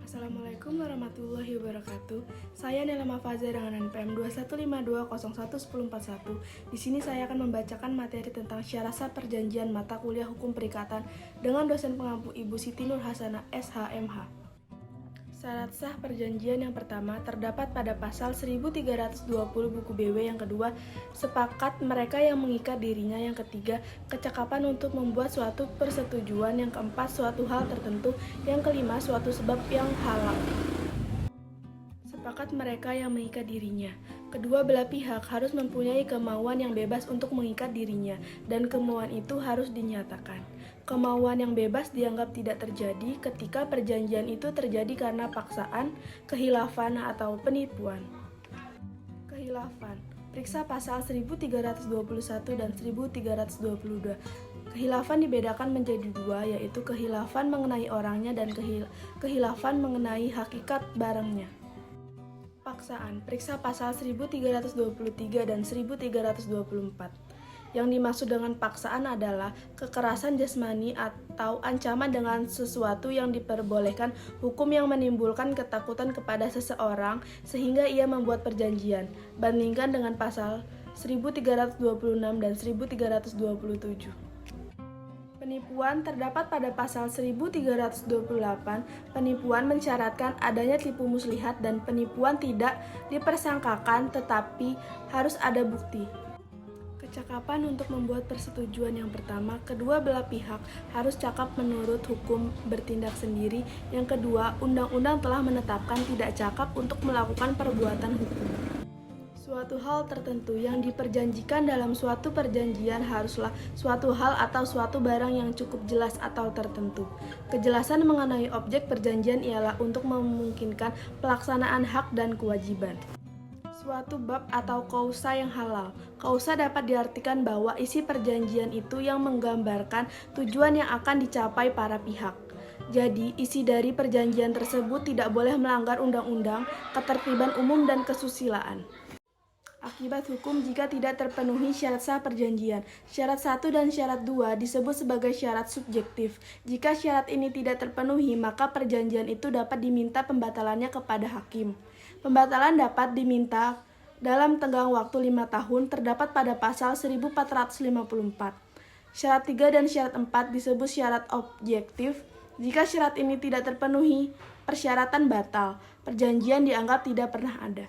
Assalamualaikum warahmatullahi wabarakatuh. Saya Nela Mafaza dengan NPM 2152011041. Di sini saya akan membacakan materi tentang syarat sah perjanjian mata kuliah hukum perikatan dengan dosen pengampu Ibu Siti Nur Hasanah SHMH. Syarat sah perjanjian yang pertama terdapat pada pasal 1320 buku BW, yang kedua, sepakat mereka yang mengikat dirinya, yang ketiga, kecakapan untuk membuat suatu persetujuan, yang keempat, suatu hal tertentu, yang kelima, suatu sebab yang halal. Sepakat mereka yang mengikat dirinya. Kedua belah pihak harus mempunyai kemauan yang bebas untuk mengikat dirinya, dan kemauan itu harus dinyatakan. Kemauan yang bebas dianggap tidak terjadi ketika perjanjian itu terjadi karena paksaan, khilafan, atau penipuan. Khilafan. Periksa pasal 1321 dan 1322. Khilafan dibedakan menjadi dua, yaitu khilafan mengenai orangnya dan khilafan mengenai hakikat barangnya. Paksaan. Periksa pasal 1323 dan 1324. Yang dimaksud dengan paksaan adalah kekerasan jasmani atau ancaman dengan sesuatu yang diperbolehkan hukum yang menimbulkan ketakutan kepada seseorang sehingga ia membuat perjanjian. Bandingkan dengan pasal 1326 dan 1327. Penipuan terdapat pada pasal 1328. Penipuan mensyaratkan adanya tipu muslihat dan penipuan tidak dipersangkakan tetapi harus ada bukti. Kecakapan untuk membuat persetujuan yang pertama, kedua belah pihak harus cakap menurut hukum bertindak sendiri. Yang kedua, undang-undang telah menetapkan tidak cakap untuk melakukan perbuatan hukum. Suatu hal tertentu yang diperjanjikan dalam suatu perjanjian haruslah suatu hal atau suatu barang yang cukup jelas atau tertentu. Kejelasan mengenai objek perjanjian ialah untuk memungkinkan pelaksanaan hak dan kewajiban. Suatu bab atau kausa yang halal. Kausa dapat diartikan bahwa isi perjanjian itu yang menggambarkan tujuan yang akan dicapai para pihak. Jadi, isi dari perjanjian tersebut tidak boleh melanggar undang-undang, ketertiban umum, dan kesusilaan. Akibat hukum jika tidak terpenuhi syarat sah perjanjian. Syarat 1 dan syarat 2 disebut sebagai syarat subjektif. Jika syarat ini tidak terpenuhi, maka perjanjian itu dapat diminta pembatalannya kepada hakim. Pembatalan dapat diminta dalam tenggang waktu 5 tahun, terdapat pada pasal 1454. Syarat 3 dan syarat 4 disebut syarat objektif. Jika syarat ini tidak terpenuhi, persyaratan batal. Perjanjian dianggap tidak pernah ada.